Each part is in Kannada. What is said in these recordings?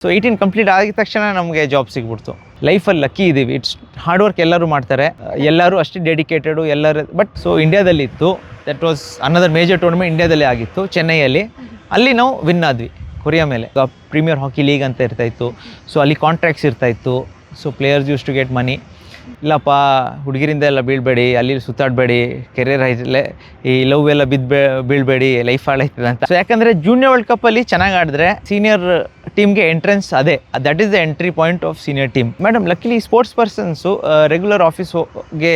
ಸೊ 18 ಕಂಪ್ಲೀಟ್ ಆಗಿದ ತಕ್ಷಣ ನಮಗೆ ಜಾಬ್ ಸಿಗ್ಬಿಡ್ತು. ಲೈಫಲ್ಲಿ ಲಕ್ಕಿ ಇದ್ದೀವಿ. ಇಟ್ಸ್ ಹಾರ್ಡ್ ವರ್ಕ್ ಎಲ್ಲರೂ ಮಾಡ್ತಾರೆ, ಎಲ್ಲರೂ ಅಷ್ಟೇ ಡೆಡಿಕೇಟೆಡು ಎಲ್ಲರೂ. ಬಟ್ ಸೊ ಇಂಡಿಯಾದಲ್ಲಿ ಇತ್ತು, that was another major tournament ಇಂಡಿಯಾದಲ್ಲೇ ಆಗಿತ್ತು, ಚೆನ್ನೈಯಲ್ಲಿ. ಅಲ್ಲಿ ನಾವು ವಿನ್ ಆದ್ವಿ ಕೊರಿಯಾ ಮೇಲೆ. ಪ್ರೀಮಿಯರ್ ಹಾಕಿ ಲೀಗ್ ಅಂತ ಇರ್ತಾಯಿತ್ತು. ಸೊ ಅಲ್ಲಿ ಕಾಂಟ್ರಾಕ್ಟ್ಸ್ ಇರ್ತಾಯಿತ್ತು. So players use to get money. ಇಲ್ಲಪ್ಪ ಹುಡುಗಿರಿಂದ ಎಲ್ಲ ಬೀಳಬೇಡಿ, ಅಲ್ಲಿ ಸುತ್ತಾಡಬೇಡಿ, ಕೆರಿಯರ್ ಆಯ್ತಲ್ಲೇ ಈ ಲವ್ ಎಲ್ಲ ಬೀಳಬೇಡಿ, ಲೈಫ್ ಹಾಳಾಯ್ತದೆ ಅಂತ. ಸೊ ಯಾಕಂದರೆ ಜೂನಿಯರ್ ವರ್ಲ್ಡ್ ಕಪ್ಪಲ್ಲಿ ಚೆನ್ನಾಗಿ ಆಡಿದ್ರೆ ಸೀನಿಯರ್ ಟೀಮ್ಗೆ ಎಂಟ್ರೆನ್ಸ್ ಅದೇ, that is the entry point of senior team. Madam luckily sports persons regular ಆಫೀಸ್ಗೆ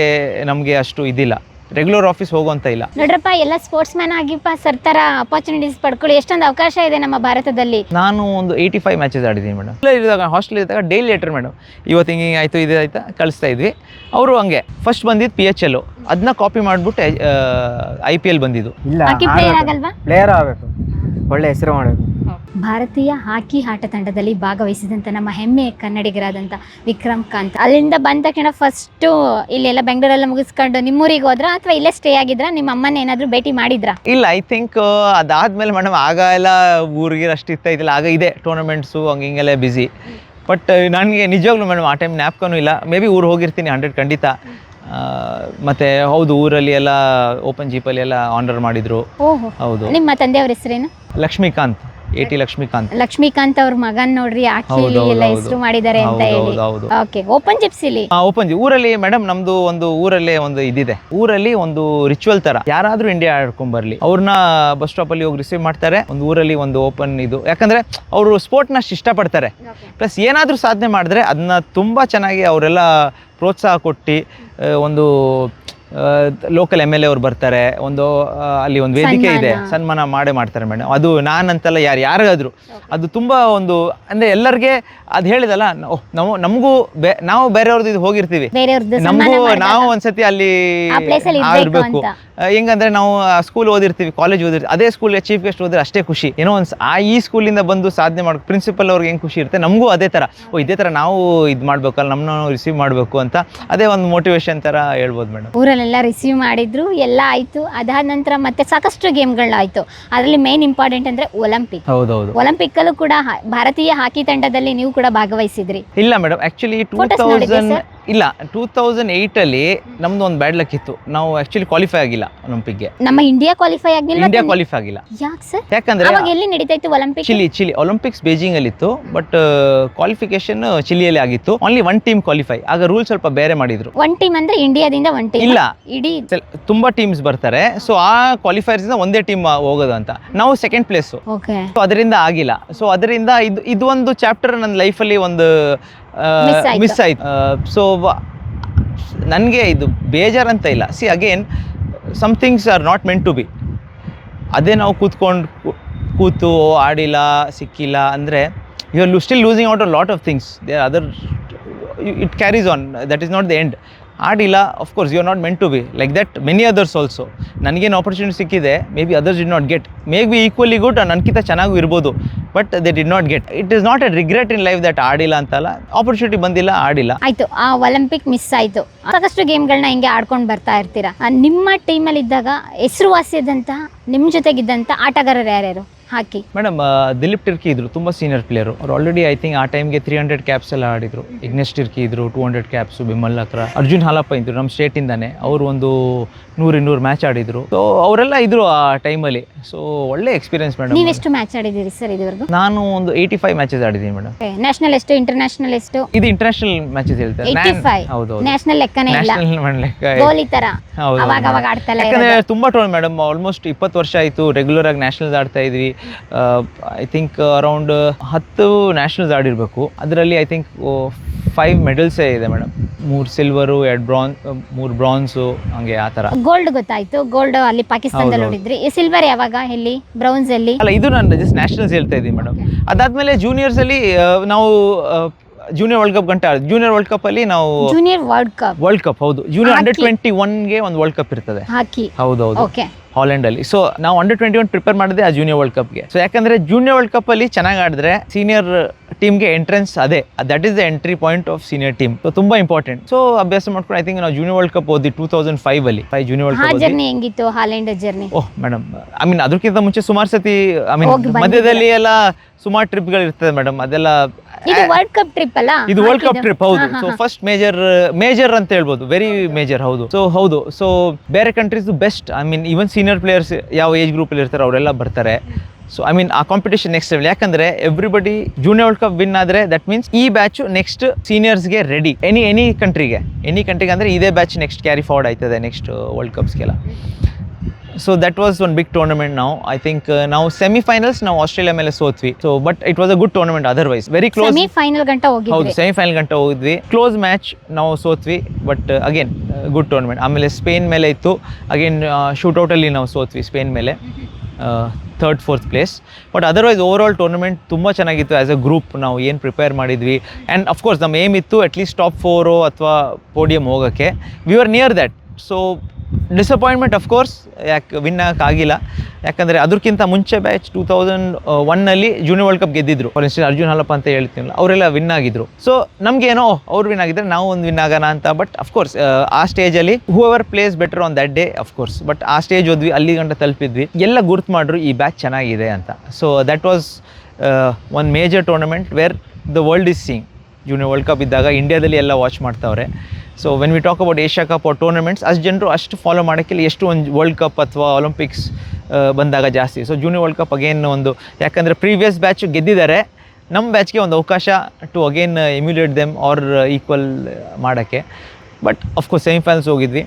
ನಮಗೆ ಅಷ್ಟು ಇದಿಲ್ಲ, ರೆಗ್ಯುಲರ್ ಆಫೀಸ್ ಹೋಗುವಂತ ಇಲ್ಲ. ನೋಡ್ರಪ್ಪ, ಎಲ್ಲ ಸ್ಪೋರ್ಟ್ಸ್ ಮ್ಯಾನ್ ಆಗಿಪ್ಪ ಸರ್ತರ ಅಪರ್ಚುನಿಟೀಸ್ ಪಡ್ಕೊಳ್ಳಿ, ಎಷ್ಟೊಂದು ಅವಕಾಶ ಇದೆ ನಮ್ಮ ಭಾರತದಲ್ಲಿ. ನಾನು ಒಂದು 85 ಮ್ಯಾಚಸ್ ಆಡಿದ್ದೀನಿ ಮೇಡಮ್. ಇದ್ದಾಗ ಹಾಸ್ಟೆಲ್ ಇದ್ದಾಗ ಡೈಲಿ ಲೆಟರ್ ಮೇಡಮ್, ಇವತ್ತು ಹಿಂಗೆ ಆಯಿತು ಇದು ಆಯ್ತಾ ಕಳಿಸ್ತಾ ಇದ್ವಿ. ಅವರು ಹಂಗೆ ಫಸ್ಟ್ ಬಂದಿದ್ದು PHL, ಅದನ್ನ ಕಾಪಿ ಮಾಡಿಬಿಟ್ಟು IPL ಬಂದಿದ್ದು. ಇಲ್ಲ, ಹಾಕಿ ಪ್ಲೇಯರ್ ಆಗಲ್ವಾ? ಪ್ಲೇಯರ್ ಆಗಬೇಕು, ಒಳ್ಳೆ ಹೆಸರು ಮಾಡಬೇಕು. ಭಾರತೀಯ ಹಾಕಿ ಆಟ ತಂಡದಲ್ಲಿ ಭಾಗವಹಿಸಿದಂಥ ನಮ್ಮ ಹೆಮ್ಮೆ ಕನ್ನಡಿಗರಾದಂಥ ವಿಕ್ರಮ್ ಕಾಂತ್ ಅಲ್ಲಿಂದ ಬಂದ ತಕ್ಷಣ ಫಸ್ಟು ಇಲ್ಲೆಲ್ಲ ಬೆಂಗಳೂರೆಲ್ಲ ಮುಗಿಸ್ಕೊಂಡು ನಿಮ್ಮೂರಿಗೆ ಹೋದ್ರ ಅಥವಾ ಇಲ್ಲೇ ಸ್ಟೇ ಆಗಿದ್ರ? ನಿಮ್ಮ ಅಮ್ಮನ ಏನಾದರೂ ಭೇಟಿ ಮಾಡಿದ್ರ? ಇಲ್ಲ, ಐ ಥಿಂಕ್ ಅದಾದಮೇಲೆ ಮೇಡಮ್ ಆಗ ಎಲ್ಲ ಊರಿಗೆ ಅಷ್ಟು ಇರ್ತಾಯಿದ್ದಿಲ್ಲ. ಆಗ ಇದೆ ಟೂರ್ನಮೆಂಟ್ಸು ಹಂಗೆ ಹಿಂಗೆಲ್ಲ ಬ್ಯುಸಿ. ಬಟ್ ನನಗೆ ನಿಜವಾಗ್ಲೂ ಮೇಡಮ್ ಆ ಟೈಮ್ ಜ್ಞಾಪಕನೂ ಇಲ್ಲ. ಮೇ ಬಿ ಊರು ಹೋಗಿರ್ತೀನಿ 100 ಖಂಡಿತ. ಮತ್ತು ಹೌದು, ಊರಲ್ಲಿ ಎಲ್ಲ ಓಪನ್ ಜೀಪಲ್ಲಿ ಎಲ್ಲ ಆನರ್ ಮಾಡಿದರು. ಓಹೋ, ಹೌದು. ನಿಮ್ಮ ತಂದೆಯವ್ರ ಹೆಸರೇನು? ಲಕ್ಷ್ಮೀಕಾಂತ್, AT ಲಕ್ಷ್ಮೀಕಾಂತ್. ಲಕ್ಷ್ಮೀಕಾಂತ್ ಅವ್ರ ಮಗನ್ ನೋಡ್ರಿ ಹಾಕಿಲಿ ಎಲ್ಲ ಹೆಸರು ಮಾಡಿದ್ದಾರೆ ಅಂತ ಹೇಳಿ. ಓಕೆ, ಓಪನ್ ಜಿಪ್ಸಿಲಿ ಓಪನ್ ಊರಲ್ಲಿ ಮೇಡಮ್ ನಮ್ದು ಒಂದು ಊರಲ್ಲೇ ಒಂದು ಇದಿದೆ. ಊರಲ್ಲಿ ಒಂದು ರಿಚುವಲ್ ತರ, ಯಾರಾದ್ರೂ ಇಂಡಿಯಾ ಆಡ್ಕೊಂಡ್ ಬರ್ಲಿ ಅವ್ರನ್ನ ಬಸ್ ಸ್ಟಾಪ್ ಅಲ್ಲಿ ಹೋಗಿ ರಿಸೀವ್ ಮಾಡ್ತಾರೆ. ಒಂದು ಊರಲ್ಲಿ ಒಂದು ಓಪನ್ ಇದು, ಯಾಕಂದ್ರೆ ಅವರು ಸ್ಪೋರ್ಟ್ನ ಅಷ್ಟು ಇಷ್ಟಪಡ್ತಾರೆ. ಪ್ಲಸ್ ಏನಾದ್ರೂ ಸಾಧನೆ ಮಾಡಿದ್ರೆ ಅದನ್ನ ತುಂಬಾ ಚೆನ್ನಾಗಿ ಅವರೆಲ್ಲ ಪ್ರೋತ್ಸಾಹ ಕೊಟ್ಟು ಒಂದು ಲೋಕಲ್ MLA ಅವ್ರು ಬರ್ತಾರೆ, ಒಂದು ಅಲ್ಲಿ ಒಂದು ವೇದಿಕೆ ಇದೆ, ಸನ್ಮಾನ ಮಾಡ್ತಾರೆ ಮೇಡಮ್. ಅದು ನಾನಂತಲ್ಲ, ಯಾರಿಗಾದ್ರು ಅದು ತುಂಬ ಒಂದು ಅಂದರೆ ಎಲ್ಲರಿಗೆ ಅದು ಹೇಳಿದಲ್ಲ, ನಮಗೂ ನಾವು ಬೇರೆಯವ್ರದ್ದು ಇದು ಹೋಗಿರ್ತೀವಿ, ನಮಗೂ ನಾವು ಒಂದ್ಸತಿ ಅಲ್ಲಿ ಇರಬೇಕು. ಹೆಂಗಂದ್ರೆ ನಾವು ಸ್ಕೂಲ್ ಓದಿರ್ತೀವಿ, ಕಾಲೇಜ್ ಓದಿರ್ತೀವಿ, ಅದೇ ಸ್ಕೂಲ್ ಚೀಫ್ ಗೆಸ್ಟ್ ಹೋದ್ರೆ ಅಷ್ಟೇ ಖುಷಿ. ಏನೋ ಒಂದು ಈ ಸ್ಕೂಲಿಂದ ಬಂದು ಸಾಧನೆ ಮಾಡಿ ಪ್ರಿನ್ಸಿಪಲ್ ಅವ್ರಿಗೆ ಹೆಂಗೆ ಖುಷಿ ಇರುತ್ತೆ, ನಮಗೂ ಅದೇ ಥರ ಇದೇ ಥರ ನಾವು ಇದು ಮಾಡ್ಬೇಕಲ್ಲ, ನಮ್ಮನ್ನ ರಿಸೀವ್ ಮಾಡಬೇಕು ಅಂತ ಅದೇ ಒಂದು ಮೋಟಿವೇಶನ್ ಥರ ಹೇಳ್ಬೋದು ಮೇಡಮ್. ಊರಲ್ಲೆಲ್ಲ ರಿಸೀವ್ ಮಾಡಿದ್ರು, ಎಲ್ಲ ಆಯಿತು. ಅದಾದ ನಂತರ ಮತ್ತೆ ಸಾಕಷ್ಟು ಗೇಮ್ಗಳಾಯಿತು. ಅದರಲ್ಲಿ ಮೇನ್ ಇಂಪಾರ್ಟೆಂಟ್ ಅಂದರೆ ಒಲಿಂಪಿಕ್. ಹೌದೌದು, ಒಲಿಂಪಿಕ್ಕಲ್ಲೂ ಕೂಡ ಭಾರತೀಯ ಹಾಕಿ ತಂಡದಲ್ಲಿ ನೀವು ಕೂಡ ಭಾಗವಹಿಸಿದ್ರಿ. ಇಲ್ಲ ಮೇಡಮ್, ಆ್ಯಕ್ಚುಲಿ 2008 ನಮ್ದು ಒಂದು ಬ್ಯಾಡ್ ಲಕ್ ಇತ್ತು. ನಾವು ಆ್ಯಕ್ಚುಲಿ ಕ್ವಾಲಿಫೈ ಆಗಿಲ್ಲ ಒಲಿಂಪಿಕ್ಗೆ. ನಮ್ಮ ಇಂಡಿಯಾ ಕ್ವಾಲಿಫೈ ಆಗಿಲ್ಲ. ಇಂಡಿಯಾ ಕ್ವಾಲಿಫೈ ಆಗಿಲ್ಲ. ಯಾಕೆ ಸರ್? ಯಾಕಂದ್ರೆ ಅವಾಗ ಎಲ್ಲಿ ನಡೀತಾ ಇತ್ತು ಒಲಿಂಪಿಕ್? ಚಿಲಿ ಒಲಿಂಪಿಕ್ಸ್ ಬೇಜಿಂಗ್ ಅಲ್ಲಿ ಇತ್ತು, ಬಟ್ ಕ್ವಾಲಿಫಿಕೇಶನ್ ಚಿಲಿಯಲ್ಲಿ ಆಗಿತ್ತು. Only 1 team qualify. ಆಗ ರೂಲ್ ಸ್ವಲ್ಪ ಬೇರೆ ಮಾಡಿದ್ರು. 1 ಟೀಮ್ ಅಂದ್ರೆ ಇಂಡಿಯಾದಿಂದ 1 ಟೀಮ್ ಇಲ್ಲ, ಇಡೀ ತುಂಬಾ ಟೀಮ್ಸ್ ಬರ್ತಾರೆ. ಸೊ ಆ ಕ್ವಾಲಿಫೈರ್ಸ್ ಇಂದ ಒಂದೇ ಟೀಮ್ ಹೋಗೋದು ಅಂತ. ನಾವು ಸೆಕೆಂಡ್ ಪ್ಲೇಸ್, ಸೊ ಅದರಿಂದ ಆಗಿಲ್ಲ. ಸೊ ಅದರಿಂದ ಇದು ಒಂದು ಚಾಪ್ಟರ್ ನನ್ನ ಲೈಫಲ್ಲಿ ಒಂದು ಮಿಸ್ ಆಯ್ತು. ಸೊ ನನಗೆ ಇದು ಬೇಜಾರಂತ ಇಲ್ಲ. See again, some things are not meant to be. ಅದೇ ನಾವು ಕೂತು ಆಡಿಲ್ಲ, ಸಿಕ್ಕಿಲ್ಲ ಅಂದರೆ you are still losing out a lot of things. There other, it carries on, that is not the end. ಆಡಿಲ್ಲ, of course you are not meant to be like that. Many others also, ನನಗೇನು ಆಪರ್ಚುನಿಟಿ ಸಿಕ್ಕಿದೆ, maybe others did not get. May be equally good, ನನಗಿಂತ ಚೆನ್ನಾಗೂ ಇರ್ಬೋದು, but they did not get. It is not a regret in life that ಆಡಿಲ್ಲ ಅಂತಲ್ಲ, ಆಪರ್ಚುನಿಟಿ ಬಂದಿಲ್ಲ, ಆಡಿಲ್ಲ. ಆಯ್ತು, ಆ ಒಲಿಂಪಿಕ್ ಮಿಸ್ ಆಯ್ತು. ಸಾಕಷ್ಟು ಗೇಮ್ಗಳನ್ನ ಹಿಂಗೆ ಆಡ್ಕೊಂಡು ಬರ್ತಾ ಇರ್ತೀರಾ. ನಿಮ್ಮ ಟೀಮಲ್ಲಿ ಇದ್ದಾಗ ಹೆಸರುವಾಸಿಯಾದಂತಹ ನಿಮ್ಮ ಜೊತೆಗಿದ್ದಂಥ ಆಟಗಾರರು ಯಾರ್ಯಾರು ಹಾಕಿ? ಮೇಡಮ್, ದಿಲೀಪ್ ಟಿರ್ಕಿ ಇದ್ರು, ತುಂಬ ಸೀನಿಯರ್ ಪ್ಲೇಯರು. ಅವ್ರು ಆಲ್ರೆಡಿ ಐ ಥಿಂಕ್ ಆ ಟೈಮ್ಗೆ 300 ಕ್ಯಾಪ್ಸ್ ಎಲ್ಲ ಆಡಿದ್ರು. ಇಗ್ನೇಶ್ ಟಿರ್ಕಿ ಇದ್ರು, 200 ಕ್ಯಾಪ್ಸು. ಬಿಮಲ್ ಲಕ್ರ, ಅರ್ಜುನ್ ಹಾಲಪ್ಪ ಇದ್ರು ನಮ್ಮ ಸ್ಟೇಟಿಂದಾನೆ. ಅವರು ಒಂದು 100-200 ಮ್ಯಾಚ್ ಆಡಿದ್ರು. ಸೊ ಅವರೆಲ್ಲ ಇದ್ರು ಆ ಟೈಮಲ್ಲಿ. ಸೊ ಒಳ್ಳೆ ಎಕ್ಸ್ಪೀರಿಯನ್ಸ್ ಮೇಡಮ್. ನೀವೆಷ್ಟು ಮ್ಯಾಚ್ ಆಡಿದ್ದೀರಿ ಸರ್ ಇದುವರೆಗೂ? ನಾನು ಒಂದು 85 ಮ್ಯಾಚಸ್ ಆಡಿದ್ದೀನಿ ಮೇಡಮ್. ನ್ಯಾಷನಲ್ ಎಷ್ಟು, ಇಂಟರ್ನ್ಯಾಷನಲ್ ಎಷ್ಟು? ಇದು ಇಂಟರ್ನ್ಯಾಷನಲ್ ಮ್ಯಾಚಸ್ ಹೇಳ್ತಾರೆ. 85. ಹೌದು, ನ್ಯಾಷನಲ್ ಲೆಕ್ಕನೇ ಇಲ್ಲ, ಗೋಲಿ ತರ ಅವಾಗ ಆಡ್ತಲ್ಲ. ಯಾಕಂದ್ರೆ ತುಂಬಾ ಟೂರ್ನಮೆಂಟ್ ಮೇಡಮ್, ಆಲ್ಮೋಸ್ಟ್ 20 ವರ್ಷ ಆಯಿತು ರೆಗ್ಯುಲರ್ ಆಗಿ ನ್ಯಾಷನಲ್ಸ್ ಆಡ್ತಾ ಇದ್ವಿ. ಐ ಥಿಂಕ್ ಅರೌಂಡ್ 10 ನ್ಯಾಷನಲ್ಸ್ ಆಡಿರಬೇಕು. ಅದರಲ್ಲಿ ಐ ಥಿಂಕ್ 5 ಮೆಡಲ್ಸೇ ಇದೆ ಮೇಡಮ್. 3 ಸಿಲ್ವರು, 3 ಬ್ರಾನ್ಸು, ಹಂಗೆ ಆ ಥರ. ಗೋಲ್ಡ್ ಗೊತ್ತಾಯ್ತು, ಗೋಲ್ಡ್ ಅಲ್ಲಿ ಪಾಕಿಸ್ತಾನದಲ್ಲಿ ನೋಡಿದ್ರಿ. ಸಿಲ್ವರ್ ಯಾವಾಗ, ಎಲ್ಲಿ, ಬ್ರೌನ್ಸ್ ಎಲ್ಲಿ? ಅಲ್ಲ, ಇದು ನಾನು ಜಸ್ಟ್ ನ್ಯಾಷನಲ್ಸ್ ಹೇಳ್ತಾ ಇದ್ದೀನಿ ಮೇಡಮ್. ಅದಾದ್ಮೇಲೆ ಜೂನಿಯರ್ಸ್ ಅಲ್ಲಿ ನಾವು ಜೂನಿಯರ್ ವರ್ಲ್ಡ್ ಕಪ್ ಗಂಟ ಜೂನಿಯರ್ ವರ್ಲ್ಡ್ ಕಪ್ ಅಲ್ಲಿ ನಾವು ಜೂನಿಯರ್ ವರ್ಲ್ಡ್ ಕಪ್ ಹೌದು ಜೂನಿಯರ್ Hockey. ಅಂಡರ್ 21 ಒಂದು ವರ್ಲ್ಡ್ ಕಪ್ ಇರ್ತದೆ. ಹಾಕಿ. ಹೌದೌದು ಓಕೆ. ಹಾಲೆಂಡ್ ಅಲ್ಲಿ. ಸೊ ನಾವು ಅಂಡರ್ 21 ಪ್ರಿಪೇರ್ ಮಾಡಿದೆ ಆ ಜೂನಿಯರ್ ವರ್ಲ್ಡ್ ಕಪ್ಗೆ. ಸೊ ಯಾಕಂದ್ರೆ ಜೂನಿಯರ್ ವರ್ಲ್ಡ್ ಕಪ್ ಅಲ್ಲಿ ಚೆನ್ನಾಗಿ ಆಡಿದ್ರೆ ಸೀನಿಯರ್ ಟೀಮ್ಗೆ ಎಂಟ್ರೆನ್ಸ್ ಅದೇ that is the entry point of senior team. So ತುಂಬಾ ಇಂಪಾರ್ಟೆಂಟ್. ಸೊ ಅಭ್ಯಾಸ ಮಾಡ್ಕೊಂಡು ಐ ಥಿಂಕ್ ನಾವು ಜೂನಿಯರ್ ವರ್ಲ್ಡ್ ಕಪ್ ಓದಿ 2005 ಅಲ್ಲಿ ಜೂನಿಯರ್ ವರ್ಲ್ಡ್ ಆ ಕಪ್. ಜರ್ನಿ ಹೆಂಗಿತ್ತು Holland journey? Oh madam, I mean ಅದಕ್ಕಿಂತ ಮುಂಚೆ ಸುಮಾರು ಸತಿ ಐ ಮೀನ್ ಹೋಗಿ ಬಂದಿದ್ದೀರಾ? ಮಧ್ಯದಲ್ಲಿ ಎಲ್ಲ ಸುಮಾರು ಟ್ರಿಪ್ಗಳು ಇರ್ತದೆ ಮೇಡಮ್. ಅದೆಲ್ಲ ಇದು ವರ್ಲ್ಡ್ ಕಪ್ ಟ್ರಿಪ್ ಅಲ್ಲ? ಇದು ವರ್ಲ್ಡ್ ಕಪ್ ಟ್ರಿಪ್ ಹೌದು. ಸೊ ಫಸ್ಟ್ ಮೇಜರ್ ಅಂತ ಹೇಳ್ಬೋದು, ವೆರಿ ಮೇಜರ್. ಹೌದು. ಸೊ ಬೇರೆ countries best I mean even senior players ಯಾವ ಏಜ್ ಗ್ರೂಪ್ ಅಲ್ಲಿ ಇರ್ತಾರೆ ಅವರೆಲ್ಲ ಬರ್ತಾರೆ. ಸೊ ಐ ಮೀನ್ ಆ ಕಾಂಪಿಟೇಷನ್ ನೆಕ್ಸ್ಟ್ ಲೆವೆಲ್. ಯಾಕಂದ್ರೆ everybody junior world cup win ಆದ್ರೆ ದಟ್ ಮೀನ್ಸ್ ಈ ಬ್ಯಾಚ್ ನೆಕ್ಸ್ಟ್ ಸೀನಿಯರ್ಸ್ಗೆ ರೆಡಿ. ಎನಿ ಕಂಟ್ರಿಗೆ ಅಂದ್ರೆ ಇದೇ ಬ್ಯಾಚ್ ನೆಕ್ಸ್ಟ್ ಕ್ಯಾರಿ ಫಾರ್ವರ್ಡ್ ಆಯ್ತದೆ ನೆಕ್ಸ್ಟ್ ವರ್ಲ್ಡ್ ಕಪ್ಸ್ಗೆಲ್ಲ. So that was one big tournament. ನಾವು ಐ ಥಿಂಕ್ ನಾವು ಸೆಮಿಫೈನಲ್ಸ್ ನಾವು ಆಸ್ಟ್ರೇಲಿಯಾ ಮೇಲೆ ಸೋತ್ವಿ. So but it was a good tournament otherwise. Very close. Semifinal ಗಂಟ ಹೌದು, ಹೋಗಿದ್ವಿ. ಸೆಮಿಫೈನಲ್ ಗಂಟ ಹೋಗಿದ್ವಿ. ಕ್ಲೋಸ್ ಮ್ಯಾಚ್ ನಾವು ಸೋತ್ವಿ, ಬಟ್ ಅಗೇನ್ ಗುಡ್ ಟೂರ್ನಮೆಂಟ್. ಆಮೇಲೆ ಸ್ಪೇನ್ ಮೇಲೆ ಇತ್ತು, ಅಗೇನ್ ಶೂಟೌಟಲ್ಲಿ ನಾವು ಸೋತ್ವಿ ಸ್ಪೇನ್ ಮೇಲೆ, 3rd 4th place. But otherwise overall tournament ತುಂಬ ಚೆನ್ನಾಗಿತ್ತು. ಆ್ಯಸ್ ಅ ಗ್ರೂಪ್ ನಾವು ಏನು ಪ್ರಿಪೇರ್ ಮಾಡಿದ್ವಿ ಆ್ಯಂಡ್ ಅಫ್ಕೋರ್ಸ್ ನಮ್ಮ ಏಮ್ ಇತ್ತು ಅಟ್ಲೀಸ್ಟ್ ಟಾಪ್ 4 ಅಥವಾ ಪೋಡಿಯಂ ಹೋಗೋಕ್ಕೆ. We are near that. So disappointment of course, ಯಾಕೆ ವಿನ್ ಆಗಿಲ್ಲ. ಯಾಕಂದರೆ ಅದಕ್ಕಿಂತ ಮುಂಚೆ ಬ್ಯಾಚ್ 2001 ಜೂನಿಯರ್ ವರ್ಲ್ಡ್ ಕಪ್ ಗೆದ್ದಿದ್ರು. ಫಾರ್ ಇನ್ಸ್ಟೆನ್ಸ್ ಅರ್ಜುನ್ ಹಾಲಪ್ಪ ಅಂತ ಹೇಳ್ತೀನಲ್ಲ, ಅವರೆಲ್ಲ ವಿನ್ ಆಗಿದ್ರು. ಸೊ ನಮಗೇನೋ ಅವ್ರು ವಿನ್ ಆಗಿದ್ರೆ ನಾವು ಒಂದು ವಿನ್ ಆಗೋಣ ಅಂತ. ಬಟ್ ಅಫ್ಕೋರ್ಸ್ ಆ ಸ್ಟೇಜಲ್ಲಿ whoever plays better on that day of course. But ಆ ಸ್ಟೇಜ್ ಹೋದ್ವಿ, ಅಲ್ಲಿ ಗಂಟ ತಲುಪಿದ್ವಿ. ಎಲ್ಲ ಗುರ್ತು ಮಾಡ್ರು ಈ ಬ್ಯಾಚ್ ಚೆನ್ನಾಗಿದೆ ಅಂತ. So that was one major tournament where the world is seeing. Junior world cup ಇದ್ದಾಗ ಇಂಡಿಯಾದಲ್ಲಿ ಎಲ್ಲ ವಾಚ್ ಮಾಡ್ತಾವ್ರೆ. So when we talk about Asia cup or tournaments, ಅಷ್ಟು ಜನರು ಅಷ್ಟು ಫಾಲೋ ಮಾಡೋಕ್ಕಿಲ್ಲ ಎಷ್ಟು ಒಂದು ವರ್ಲ್ಡ್ ಕಪ್ ಅಥವಾ ಒಲಿಂಪಿಕ್ಸ್ ಬಂದಾಗ ಜಾಸ್ತಿ. So junior world cup again ಒಂದು, ಯಾಕಂದರೆ ಪ್ರೀವಿಯಸ್ ಬ್ಯಾಚ್ ಗೆದ್ದಿದ್ದಾರೆ, ನಮ್ಮ ಬ್ಯಾಚ್ಗೆ ಒಂದು ಅವಕಾಶ to again emulate them or equal ಮಾಡೋಕ್ಕೆ. ಬಟ್ ಅಫ್ಕೋರ್ಸ್ ಸೆಮಿಫೈನಲ್ಸ್ ಹೋಗಿದ್ವಿ,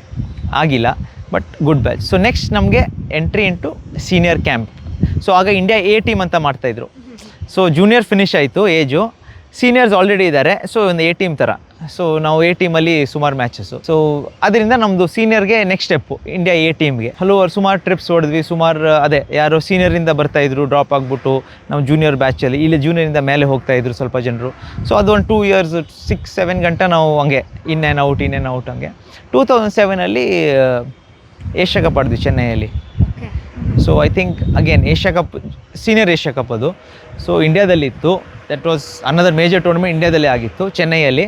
ಆಗಿಲ್ಲ. But good batch. So next ನಮಗೆ entry into senior camp. So ಆಗ ಇಂಡಿಯಾ ಎ ಟೀಮ್ ಅಂತ ಮಾಡ್ತಾಯಿದ್ರು. ಸೊ ಜೂನಿಯರ್ ಫಿನಿಶ್ ಆಯಿತು ಏಜು, ಸೀನಿಯರ್ಸ್ ಆಲ್ರೆಡಿ ಇದ್ದಾರೆ. ಸೊ ಒಂದು ಎ ಟೀಮ್ ಥರ. ಸೊ ನಾವು ಎ ಟೀಮಲ್ಲಿ ಸುಮಾರು ಮ್ಯಾಚಸ್ಸು. ಸೊ ಅದರಿಂದ ನಮ್ಮದು ಸೀನಿಯರ್ಗೆ ನೆಕ್ಸ್ಟ್ ಸ್ಟೆಪ್ಪು ಇಂಡಿಯಾ ಎ ಟೀಮ್ಗೆ ಸುಮಾರು ಟ್ರಿಪ್ಸ್ ಹೊಡೆದ್ವಿ. ಸುಮಾರು ಅದೇ ಯಾರು ಸೀನಿಯರಿಂದ ಬರ್ತಾಯಿದ್ರು ಡ್ರಾಪ್ ಆಗಿಬಿಟ್ಟು ನಾವು ಜೂನಿಯರ್ ಬ್ಯಾಚಲ್ಲಿ, ಇಲ್ಲಿ ಜೂನಿಯರಿಂದ ಮೇಲೆ ಹೋಗ್ತಾಯಿದ್ರು ಸ್ವಲ್ಪ ಜನರು. ಸೊ ಅದೊಂದು 2 years 6-7 ಗಂಟೆ ನಾವು ಹಂಗೆ ಇನ್ ಆ್ಯಂಡ್ ಔಟ್ ಹಂಗೆ. 2007 ಏಷ್ಯಾ ಕಪ್ ಆಡಿದ್ವಿ ಚೆನ್ನೈಯಲ್ಲಿ. So I think again Asia cup, senior Asia cup ಅದು. ಸೊ ಇಂಡಿಯಾದಲ್ಲಿತ್ತು. That was another major tournament ಇಂಡಿಯಾದಲ್ಲೇ ಆಗಿತ್ತು, ಚೆನ್ನೈಯಲ್ಲಿ.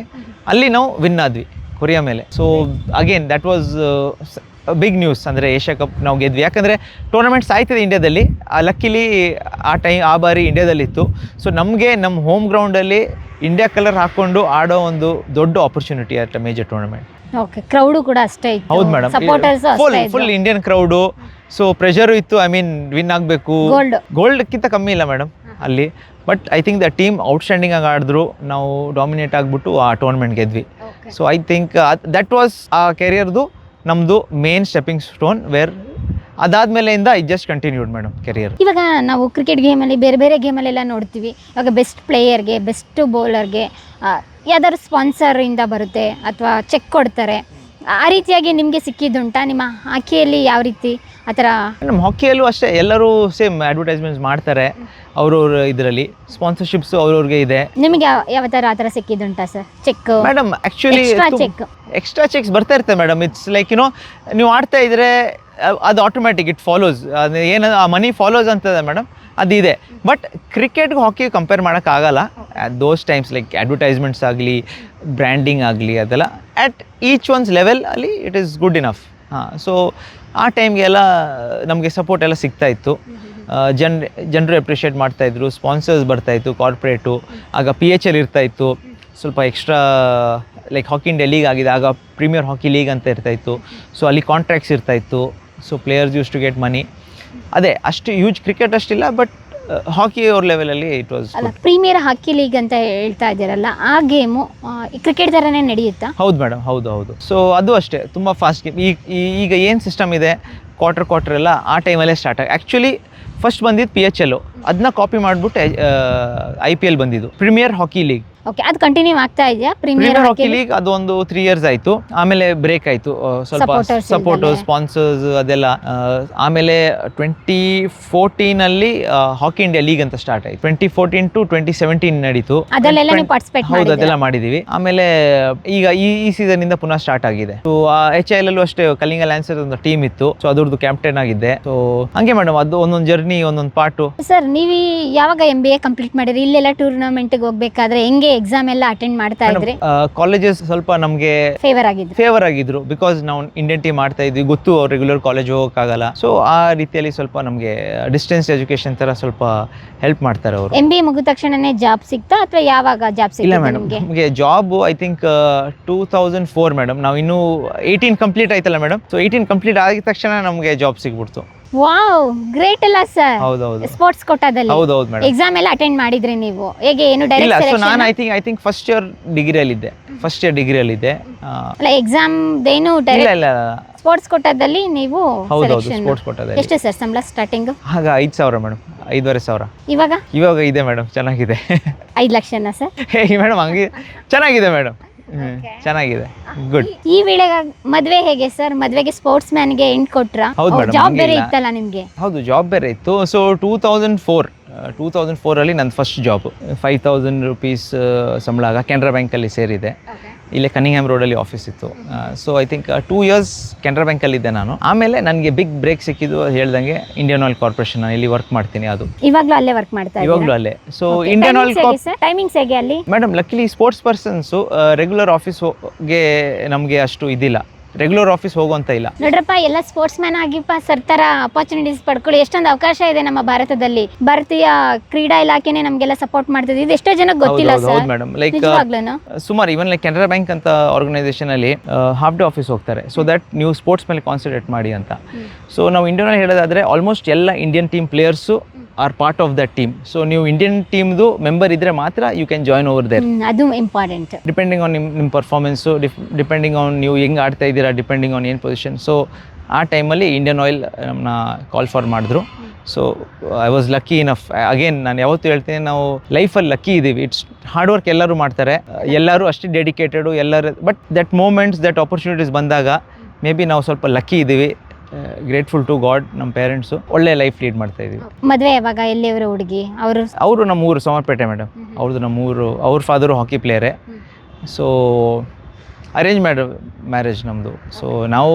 ಅಲ್ಲಿ ನಾವು ವಿನ್ ಆದ್ವಿ ಕೊರಿಯಾ ಮೇಲೆ. So again that was big news. ಅಂದರೆ ಏಷ್ಯಾ ಕಪ್ ನಾವು ಗೆದ್ವಿ. ಯಾಕಂದರೆ ಟೂರ್ನಮೆಂಟ್ಸ್ ಆಯ್ತದೆ ಇಂಡಿಯಾದಲ್ಲಿ. ಲಕ್ಕಿಲಿ ಆ ಬಾರಿ ಇಂಡಿಯಾದಲ್ಲಿತ್ತು. ಸೊ ನಮಗೆ ನಮ್ಮ ಹೋಮ್ ಗ್ರೌಂಡಲ್ಲಿ ಇಂಡಿಯಾ ಕಲರ್ ಹಾಕ್ಕೊಂಡು ಆಡೋ ಒಂದು ದೊಡ್ಡ opportunity at major tournament. Okay, crowd ಕೂಡ ಅಷ್ಟೇ ಇತ್ತು. ಹೌದು madam, supporters full Indian crowd. So pressure ಇತ್ತು. ಐ ಮೀನ್ ವಿನ್ ಆಗಬೇಕು. ಗೋಲ್ಡ್ಕ್ಕಿಂತ ಕಮ್ಮಿ ಇಲ್ಲ ಮೇಡಮ್ ಅಲ್ಲಿ. But I think the team outstanding ಆಗಿ ಆಡಿದ್ರು. ನಾವು ಡಾಮಿನೇಟ್ ಆಗಿಬಿಟ್ಟು ಆ ಟೂರ್ನಮೆಂಟ್ ಗೆದ್ವಿ. So I think that was ಆ ಕೆರಿಯರ್ದು ನಮ್ಮದು ಮೇನ್ ಸ್ಟೆಪ್ಪಿಂಗ್ ಸ್ಟೋನ್. ವೇರ್ ಅದಾದ್ಮೇಲೆಯಿಂದ it just continued madam career. ಇವಾಗ ನಾವು ಕ್ರಿಕೆಟ್ ಗೇಮಲ್ಲಿ ಬೇರೆ ಗೇಮಲ್ಲೆಲ್ಲ ನೋಡ್ತೀವಿ. ಇವಾಗ ಬೆಸ್ಟ್ ಪ್ಲೇಯರ್ಗೆ, ಬೆಸ್ಟ್ ಬೌಲರ್ಗೆ ಯಾವ್ದಾದ್ರು ಸ್ಪಾನ್ಸರಿಂದ ಬರುತ್ತೆ ಅಥವಾ ಚೆಕ್ ಕೊಡ್ತಾರೆ. ಆ ರೀತಿಯಾಗಿ ನಿಮಗೆ ಸಿಕ್ಕಿದ್ದುಂಟಾ? ನಿಮ್ಮ ಹಾಕಿಯಲ್ಲಿ ಯಾವ ರೀತಿ ಆ ಥರ? ನಮ್ಮ ಹಾಕಿಯಲ್ಲೂ ಅಷ್ಟೇ, ಎಲ್ಲರೂ ಸೇಮ್ ಅಡ್ವರ್ಟೈಸ್ಮೆಂಟ್ಸ್ ಮಾಡ್ತಾರೆ ಅವ್ರವ್ರ ಇದರಲ್ಲಿ. ಸ್ಪಾನ್ಸರ್ಶಿಪ್ಸು ಅವ್ರವ್ರಿಗೆ ಇದೆ. ನಿಮಗೆ ಯಾವ ಥರ ಆ ಥರ ಸಿಕ್ಕಿದ್ದುಂಟಾ sir check? Madam actually extra checks ಬರ್ತಾ ಇರ್ತವೆ ಮೇಡಮ್. ಇಟ್ಸ್ ಲೈಕ್ ನೀವು ಆಡ್ತಾ ಇದ್ರೆ ಅದು ಆಟೋಮ್ಯಾಟಿಕ್ ಇಟ್ ಫಾಲೋಸ್. ಏನು ಆ ಮನಿ ಫಾಲೋಸ್ ಅಂತದೆ ಮೇಡಮ್, ಅದಿದೆ. ಬಟ್ ಕ್ರಿಕೆಟ್ಗೆ ಹಾಕಿಗೆ ಕಂಪೇರ್ ಮಾಡೋಕ್ಕಾಗಲ್ಲ. ದೋಸ್ ಟೈಮ್ಸ್ ಲೈಕ್ ಅಡ್ವರ್ಟೈಸ್ಮೆಂಟ್ಸ್ ಆಗಲಿ, ಬ್ರ್ಯಾಂಡಿಂಗ್ ಆಗಲಿ, ಅದೆಲ್ಲ ಅಟ್ ಈಚ್ ಒನ್ಸ್ ಲೆವೆಲ್ ಅಲ್ಲಿ it is good enough. So ಆ ಟೈಮ್ಗೆಲ್ಲ ನಮಗೆ ಸಪೋರ್ಟ್ ಎಲ್ಲ ಸಿಗ್ತಾಯಿತ್ತು. ಜನರು ಅಪ್ರಿಷಿಯೇಟ್ ಮಾಡ್ತಾಯಿದ್ರು. ಸ್ಪಾನ್ಸರ್ಸ್ ಬರ್ತಾಯಿತ್ತು ಕಾರ್ಪೊರೇಟು. ಆಗ PHL ಇರ್ತಾಯಿತ್ತು. ಸ್ವಲ್ಪ extra like hockey India league ಆಗಿದೆ, ಆಗ ಪ್ರೀಮಿಯರ್ ಹಾಕಿ ಲೀಗ್ ಅಂತ ಇರ್ತಾಯಿತ್ತು. ಸೊ ಅಲ್ಲಿ ಕಾಂಟ್ರಾಕ್ಟ್ಸ್ ಇರ್ತಾಯಿತ್ತು. So players use to get money. ಅದೇ ಅಷ್ಟು ಯೂಜ್ ಕ್ರಿಕೆಟ್ ಅಷ್ಟಿಲ್ಲ, ಬಟ್ ಹಾಕಿ ಅವ್ರ ಲೆವೆಲಲ್ಲಿ ಇಟ್ ವಾಸ್. ಅಲ್ಲ, ಪ್ರೀಮಿಯರ್ ಹಾಕಿ ಲೀಗ್ ಅಂತ ಹೇಳ್ತಾ ಇದ್ದೀರಲ್ಲ, ಆ ಗೇಮು ಕ್ರಿಕೆಟ್ ಥರನೇ ನಡೆಯುತ್ತಾ? ಹೌದು ಮೇಡಮ್, ಹೌದು. ಸೊ ಅದು ಅಷ್ಟೇ ತುಂಬ ಫಾಸ್ಟ್ ಗೇಮ್. ಈಗ ಏನು ಸಿಸ್ಟಮ್ ಇದೆ ಕ್ವಾರ್ಟರ್ ಎಲ್ಲ ಆ ಟೈಮಲ್ಲೇ ಸ್ಟಾರ್ಟ್ ಆಗಿ. ಆ್ಯಕ್ಚುಲಿ ಫಸ್ಟ್ ಬಂದಿದ್ದು PHL. ಅದನ್ನ ಕಾಪಿ ಮಾಡಿಬಿಟ್ಟು IPL ಬಂದಿದ್ದು, ಪ್ರೀಮಿಯರ್ ಹಾಕಿ ಲೀಗ್. ಓಕೆ, ಅದು ಕಂಟಿನ್ಯೂ ಆಗ್ತಾ ಇದೆಯಾ ಪ್ರೀಮಿಯರ್ ಪ್ರೀಮಿಯರ್ ಹಾಕಿ ಲೀಗ್ ಅದು ಒಂದು 3 years ಆಯಿತು. ಆಮೇಲೆ ಬ್ರೇಕ್ ಆಯಿತು, ಸ್ವಲ್ಪ Supporters ಸಪೋರ್ಟರ್ಸ್, ಸ್ಪಾನ್ಸರ್ಸ್ ಅದೆಲ್ಲ. ಆಮೇಲೆ 2014 ಹಾಕಿ ಇಂಡಿಯಾ ಲೀಗ್ ಅಂತ ಸ್ಟಾರ್ಟ್ ಆಯಿತು. 2014 to 2017 ನಡೀತು. ಅದರಲ್ಲೆಲ್ಲ ನೀವು ಪಾರ್ಟಿಸಿಪೇಟ್ ಹೌದು, ಮಾಡಿದ್ದೀರಾ? ಅದೆಲ್ಲ ಮಾಡಿದೀವಿ. ಆಮೇಲೆ ಈಗ ಈ ಸೀಸನ್ ಇಂದ ಪುನಃ ಸ್ಟಾರ್ಟ್ ಆಗಿದೆ. ಸೊ HIL ಅಲ್ಲೂ ಅಷ್ಟೇ ಕಲಿಂಗ ಲ್ಯಾನ್ಸರ್ ಒಂದು ಟೀಮ್ ಇತ್ತು, ಸೊ ಅದ್ರದ್ದು ಕ್ಯಾಪ್ಟನ್ ಆಗಿದ್ದೆ. ಸೊ ಹಂಗೆ ಮೇಡಮ್, ಅದು ಒಂದೊಂದು ಜರ್ನಿ, ಒಂದೊಂದು ಪಾರ್ಟು. ಸರ್, ನೀವು ಯಾವಾಗ MBA ಕಂಪ್ಲೀಟ್ ಮಾಡಿರಿ? ಇಲ್ಲೆಲ್ಲ ಟೂರ್ನಮೆಂಟ್ಗೆ ಹೋಗ್ಬೇಕಾದ್ರೆ ಹೆಂಗೆ ಎಕ್ಸಾಮ್ ಎಲ್ಲ ಅಟೆಂಡ್ ಮಾಡ್ತಾ ಇದ್ರಿ? ಕಾಲೇಜಸ್ ಸ್ವಲ್ಪ ನಮಗೆ ಫೇವರ್ ಆಗಿದ್ರು, ಬಿಕಾಸ್ ನಾವು ಇಂಡಿಯನ್ ಟೀಮ್ ಮಾಡ್ತಾ ಇದ್ವಿ, ಗೊತ್ತು ಅವ್ರು ರೆಗ್ಯುಲರ್ ಕಾಲೇಜ್ ಹೋಗೋಕ್ಕಾಗಲ್ಲ. ಸೊ ಆ ರೀತಿಯಲ್ಲಿ ಸ್ವಲ್ಪ ನಮಗೆ ಡಿಸ್ಟೆನ್ಸ್ ಎಜುಕೇಶನ್ ತರ ಸ್ವಲ್ಪ ಹೆಲ್ಪ್ ಮಾಡ್ತಾರೆ ಅವರು. MBA ಮುಗಿದ ತಕ್ಷಣನೇ ಜಾಬ್ ಸಿಗ್ತಾ ಅಥವಾ ಯಾವಾಗ ಜಾಬ್ ಇಲ್ಲ ಸಿಗ್ತಾ ಮೇಡಮ್, ನಿಮಗೆ? ನಮಗೆ ಜಾಬ್ ಐ ಥಿಂಕ್ 2004 ಮೇಡಮ್. ನಾವು ಇನ್ನೂ 18 ಕಂಪ್ಲೀಟ್ ಆಯ್ತಲ್ಲ ಮೇಡಮ್. ಸೊ 18 ಕಂಪ್ಲೀಟ್ ಆಗಿದ ತಕ್ಷಣ ನಮಗೆ ಜಾಬ್ ಸಿಗ್ಬಿಡ್ತು. ವಾವ್, ಗ್ರೇಟ್ ಅಲ್ಲ ಸರ್? ಹೌದೌದು ಸ್ಪೋರ್ಟ್ಸ್ ಕೋಟಾದಲ್ಲಿ ಹೌದೌದು ಮೇಡಮ್. ಎಕ್ಸಾಮ್ ಎಲ್ಲ ಅಟೆಂಡ್ ಮಾಡಿದ್ರಿ ನೀವು? ಹೇಗೆ, ಏನು ಇಲ್ಲ, ಡೈರೆಕ್ಟ್ ಸೊ ನಾನು selection? I think first year ಡಿಗ್ರಿಯಲ್ಲಿದ್ದೆ. ಅಲ್ಲ, ಎಕ್ಸಾಮ್ ಏನು ಇಲ್ಲ ಡೈರೆಕ್ಟ್ ಇಲ್ಲ ಸ್ಪೋರ್ಟ್ಸ್ ಕೋಟಾದಲ್ಲಿ ನೀವು ಹೌದೌದು, ಸೆಲೆಕ್ಷನ್? ಸ್ಪೋರ್ಟ್ಸ್ ಕೋಟಾದಲ್ಲಿ. ಎಷ್ಟು ಸರ್ ಸಂಬಳ ಸ್ಟಾರ್ಟಿಂಗ್? ಆಗ 5,000 ಮೇಡಮ್, 5,500. ಇವಾಗ ಇದೆ ಮೇಡಮ್, ಚೆನ್ನಾಗಿದೆ. 5 ಲಕ್ಷನಾ ಸರ್? ಹೇ ಮೇಡಮ್, ಹಂಗೆ ಚೆನ್ನಾಗಿದೆ ಮೇಡಮ್, ಚೆನ್ನಾಗಿದೆ, ಗುಡ್. ಈ ವೇಳೆ ಮದ್ವೆ ಹೇಗೆ ಸರ್? ಮದ್ವೆಗೆ ಸ್ಪೋರ್ಟ್ಸ್ ಮ್ಯಾನ್ಗೆ ಎಂಟ್ ಕೊಟ್ರಾ? ಹೌದು madam, ಜಾಬ್ ಹಂಗೆ ಬೇರೆ ಇಲ್ಲ. ಇತ್ತಲ್ಲ ನಿಮ್ಗೆ? ಹೌದು, ಜಾಬ್ ಬೇರೆ ಇತ್ತು. ಸೊ 2004 ಅಲ್ಲಿ ನನ್ನ ಫಸ್ಟ್ ಜಾಬ್ 5,000 rupees ಸಂಬಳ. ಆಗ ಕೆನರಾ ಬ್ಯಾಂಕಲ್ಲಿ ಸೇರಿದೆ. ಇಲ್ಲೇ ಕನಿಂಗ್ಹ್ಯಾಮ್ ರೋಡಲ್ಲಿ ಆಫೀಸ್ ಇತ್ತು. So I think 2 years Canara ಬ್ಯಾಂಕಲ್ಲಿ ಇದ್ದೆ ನಾನು. ಆಮೇಲೆ ನನಗೆ ಬಿಗ್ ಬ್ರೇಕ್ ಸಿಕ್ಕಿದ್ದು ಹೇಳ್ದಂಗೆ ಇಂಡಿಯನ್ ಆಯಿಲ್ ಕಾರ್ಪೊರೇಷನ್, ನಾನು ಇಲ್ಲಿ ವರ್ಕ್ ಮಾಡ್ತೀನಿ. ಅದು ಇವಾಗ್ಲೂ ಅಲ್ಲೇ ವರ್ಕ್ ಮಾಡ್ತಾ ಇವಾಗಲೂ ಅಲ್ಲೇ. ಸೊ ಇಂಡಿಯನ್ ಆಯಿಲ್ ಟೈಮಿಂಗ್ಸ್ ಹೇಗೆ ಅಲ್ಲಿ? Madam, luckily sports persons regular ಆಫೀಸ್ಗೆ ನಮಗೆ ಅಷ್ಟು ಇದಿಲ್ಲ, ರೆಗ್ಯುಲರ್ ಆಫೀಸ್ ಹೋಗುವಂತ ಇಲ್ಲ. ನೋಡ್ರಪ್ಪ, ಎಲ್ಲ ಸ್ಪೋರ್ಟ್ಸ್ ಮ್ಯಾನ್ ಆಗಿಪ್ಪ ಸರ್ತರ ಅಪರ್ಚುನಿಟೀಸ್ ಪಡ್ಕೊಳ್ಳಿ. ಎಷ್ಟೊಂದು ಅವಕಾಶ ಇದೆ ನಮ್ಮ ಭಾರತದಲ್ಲಿ. ಭಾರತೀಯ ಕ್ರೀಡಾ ಇಲಾಖೆನೆ ನಮಗೆಲ್ಲ ಸಪೋರ್ಟ್ ಮಾಡ್ತಿದೆ. ಇದು ಎಷ್ಟೋ ಜನಕ್ಕೆ ಗೊತ್ತಿಲ್ಲ ಸರ್. ಮೇಡಮ್, ಲೈಕ್ ನಿಜವಾಗ್ಲೂನು ಸುಮಾರು ಇವನ್ ಲೈಕ್ ಕೆನರಾ ಬ್ಯಾಂಕ್ ಅಂತ ಆರ್ಗನೈಸೇಷನ್ ಅಲ್ಲಿ ಹಾಫ್ ಡೇ ಆಫೀಸ್ ಹೋಗ್ತಾರೆ. ಸೊ ದಟ್ ನೀವು ಸ್ಪೋರ್ಟ್ಸ್ ಮೇಲೆ ಕಾನ್ಸಂಟ್ರೇಟ್ ಮಾಡಿ ಅಂತ. ಸೊ ನಾವು ಇಂಡಿಯನ್ ಹೇಳೋದಾದ್ರೆ ಆಲ್ಮೋಸ್ಟ್ ಎಲ್ಲ Indian team players are part of that team. So ನೀವು ಇಂಡಿಯನ್ ಟೀಮ್ದು ಮೆಂಬರ್ ಇದ್ರೆ ಮಾತ್ರ you can join over there. ಅದು ಇಂಪಾರ್ಟೆಂಟ್. ಡಿಪೆಂಡಿಂಗ್ ಆನ್ ನಿಮ್ಮ ಪರ್ಫಾರ್ಮೆನ್ಸು, ಡಿಪೆಂಡಿಂಗ್ ಆನ್ ನೀವು ಹೆಂಗೆ ಆಡ್ತಾ ಇದ್ದೀರಾ, ಡಿಪೆಂಡಿಂಗ್ ಆನ್ ಏನು ಪೊಸಿಷನ್. ಸೊ ಆ ಟೈಮಲ್ಲಿ ಇಂಡಿಯನ್ ಆಯಿಲ್ ನಮ್ಮನ್ನ ಕಾಲ್ ಫಾರ್ ಮಾಡಿದ್ರು. So I was lucky enough. Again ನಾನು ಯಾವತ್ತೂ ಹೇಳ್ತೀನಿ, ನಾವು ಲೈಫಲ್ಲಿ ಲಕ್ಕಿ ಇದ್ದೀವಿ. ಇಟ್ಸ್ ಹಾರ್ಡ್ ವರ್ಕ್ ಎಲ್ಲರೂ ಮಾಡ್ತಾರೆ, ಎಲ್ಲರೂ ಅಷ್ಟೇ ಡೆಡಿಕೇಟೆಡು ಎಲ್ಲರೂ. But that moments, that opportunities ಬಂದಾಗ ಮೇ ಬಿ ನಾವು ಸ್ವಲ್ಪ ಲಕ್ಕಿ ಇದ್ದೀವಿ. ಗ್ರೇಟ್ಫುಲ್ ಟು ಗಾಡ್, ನಮ್ಮ ಪೇರೆಂಟ್ಸು ಒಳ್ಳೆ ಲೈಫ್ ಲೀಡ್ ಮಾಡ್ತಾ ಇದೀವಿ. ಮದುವೆ ಯಾವಾಗ? ಎಲ್ಲಿಯವರು ಹುಡುಗಿ? ಅವರು ನಮ್ಮೂರು ಸೋಮವಾರಪೇಟೆ ಮೇಡಮ್. ಅವ್ರದ್ದು ನಮ್ಮೂರು. ಅವ್ರ ಫಾದರು ಹಾಕಿ ಪ್ಲೇಯರೇ. ಸೊ ಅರೇಂಜ್ ಮ್ಯಾರೇಜ್ ನಮ್ಮದು. ಸೊ ನಾವು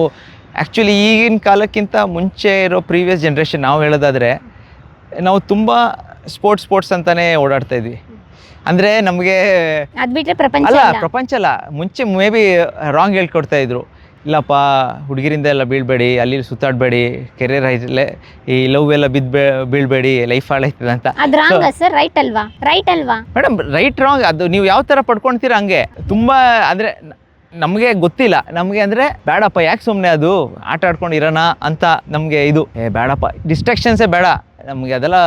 ಆ್ಯಕ್ಚುಲಿ ಈಗಿನ ಕಾಲಕ್ಕಿಂತ ಮುಂಚೆ ಇರೋ ಪ್ರೀವಿಯಸ್ ಜನ್ರೇಷನ್ ನಾವು ಹೇಳೋದಾದರೆ, ನಾವು ತುಂಬ ಸ್ಪೋರ್ಟ್ಸ್ ಅಂತಲೇ ಓಡಾಡ್ತಾ ಇದ್ವಿ. ಅಂದರೆ ನಮಗೆ ಅದು ಬಿಟ್ಟರೆ ಪ್ರಪಂಚ ಅಲ್ಲ. ಮುಂಚೆ ಮೇ ಬಿ ರಾಂಗ್ ಹೇಳ್ಕೊಡ್ತಾ ಇದ್ರು. ಇಲ್ಲಪ್ಪ, ಹುಡುಗಿರಿಂದ ಎಲ್ಲ ಬೀಳ್ಬೇಡಿ, ಅಲ್ಲಿ ಸುತ್ತಾಡಬೇಡಿ, ಕೆರಿಯರ್ ಆಯ್ತಲ್ಲ, ಈ ಲವ್ ಎಲ್ಲ ಬೀಳ್ಬೇಡಿ, ಲೈಫ್ ಹಾಳಾಯ್ತದೆ ಅಂತ. ಅದು ರಾಂಗ್ ಸರ್? ರೈಟ್ ಅಲ್ವಾ ಮೇಡಮ್? ರೈಟ್ ರಾಂಗ್ ಅದು ನೀವು ಯಾವ ಥರ ಪಡ್ಕೊಳ್ತೀರ ಹಂಗೆ. ತುಂಬ ಅಂದರೆ ನಮಗೆ ಗೊತ್ತಿಲ್ಲ. ನಮಗೆ ಅಂದರೆ ಬೇಡಪ್ಪ, ಯಾಕೆ ಸುಮ್ಮನೆ ಅದು ಆಟ ಆಡ್ಕೊಂಡು ಇರೋಣ ಅಂತ ನಮಗೆ ಇದು. ಬೇಡಪ್ಪ, ಡಿಸ್ಟ್ರಾಕ್ಷನ್ಸೇ ಬೇಡ ನಮಗೆ, ಅದೆಲ್ಲ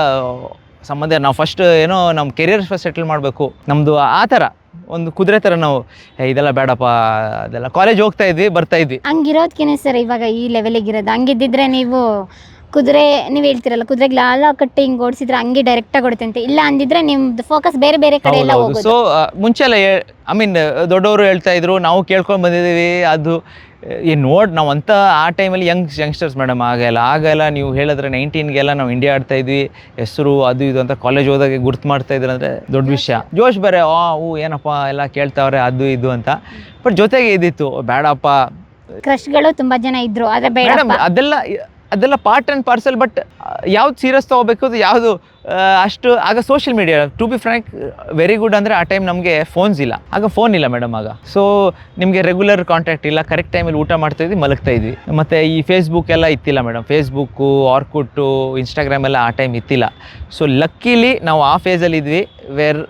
ಸಂಬಂಧ. ನಾವು ಫಸ್ಟ್ ಏನೋ ನಮ್ಮ ಕೆರಿಯರ್ ಫಸ್ಟ್ ಸೆಟಲ್ ಮಾಡಬೇಕು ನಮ್ಮದು. ಆ ಥರ ಒಂದು ಕುದುರೆ ಥರ ನಾವು ಇದೆಲ್ಲ ಬೇಡಪ್ಪ, ಅದೆಲ್ಲ ಕಾಲೇಜ್ ಹೋಗ್ತಾ ಇದ್ವಿ, ಬರ್ತಾ ಇದ್ವಿ. ಹಂಗಿರೋದ್ಕೇನೆ ಸರ್ ಇವಾಗ ಈ ಲೆವೆಲಿಗೆ ಇರೋದು. ಹಂಗಿದ್ದಿದ್ರೆ ನೀವು ಕುದುರೆ, ನೀವು ಹೇಳ್ತಿರಲ್ಲ ಕುದುರೆಗೆ ಲಾಲ ಕಟ್ಟಿ ಹಿಂಗೆ ಓಡಿಸಿದ್ರೆ ಹಂಗೆ ಡೈರೆಕ್ಟಾಗಿ ಓಡುತ್ತಂತೆ. ಇಲ್ಲ ಅಂದಿದ್ರೆ ನಿಮ್ದು ಫೋಕಸ್ ಬೇರೆ ಕಡೆ ಎಲ್ಲ ಹೋಗೋದು. ಸೊ ಮುಂಚೆ ಎಲ್ಲ ಐ ಮೀನ್ ದೊಡ್ಡವರು ಹೇಳ್ತಾ ಇದ್ರು, ನಾವು ಕೇಳ್ಕೊಂಡು ಬಂದಿದ್ದೀವಿ. ಅದು ನಾವು ಅಂತ ಆ ಟೈಮಲ್ಲಿ ಯಂಗ್ಸ್ಟರ್ಸ್ ಮೇಡಮ್. ಆಗಲ್ಲ ನೀವು ಹೇಳಿದ್ರೆ 19ಗೆಲ್ಲ ನಾವು ಇಂಡಿಯಾ ಆಡ್ತಾ ಇದ್ವಿ, ಹೆಸರು ಅದು ಇದು ಅಂತ ಕಾಲೇಜ್ ಹೋದಾಗ ಗುರ್ತು ಮಾಡ್ತಾ ಇದ್ರು ಅಂದರೆ ದೊಡ್ಡ ವಿಷಯ. ಜೋಶ್ ಬೇರೆ, ಏನಪ್ಪ ಎಲ್ಲ ಕೇಳ್ತಾವ್ರೆ ಅದು ಇದು ಅಂತ. ಬಟ್ ಜೊತೆಗೆ ಇದಿತ್ತು, ಬೇಡಪ್ಪ. ಕ್ರಶ್ಗಳು ತುಂಬ ಜನ ಇದ್ರು, ಆದರೆ ಬೇಡ. ಅದೆಲ್ಲ ಪಾರ್ಟ್ ಆ್ಯಂಡ್ ಪಾರ್ಸಲ್. ಬಟ್ ಯಾವ್ದು ಸೀರಿಯಸ್ ತೊಗೋಬೇಕು, ಅದು ಯಾವುದು ಅಷ್ಟು. ಆಗ social media, to be frank very good ಅಂದರೆ ಆ ಟೈಮ್ ನಮಗೆ ಫೋನ್ಸ್ ಇಲ್ಲ. ಆಗ ಫೋನ್ ಇಲ್ಲ ಮೇಡಮ್ ಆಗ. ಸೊ ನಿಮಗೆ ರೆಗ್ಯುಲರ್ ಕಾಂಟ್ಯಾಕ್ಟ್ ಇಲ್ಲ, ಕರೆಕ್ಟ್ ಟೈಮಲ್ಲಿ ಊಟ ಮಾಡ್ತಾ ಇದ್ವಿ, ಮಲಗ್ತಾ ಇದ್ವಿ. ಮತ್ತು ಈ ಫೇಸ್ಬುಕ್ ಎಲ್ಲ ಇತ್ತಿಲ್ಲ ಮೇಡಮ್. ಫೇಸ್ಬುಕ್ಕು, ಆರ್ಕುಟ್ಟು, ಇನ್ಸ್ಟಾಗ್ರಾಮ್ ಎಲ್ಲ ಆ ಟೈಮ್ ಇತ್ತಿಲ್ಲ. ಸೊ ಲಕ್ಕಿಲಿ ನಾವು ಆ ಫೇಸಲ್ಲಿ ಇದ್ವಿ ವೇರ್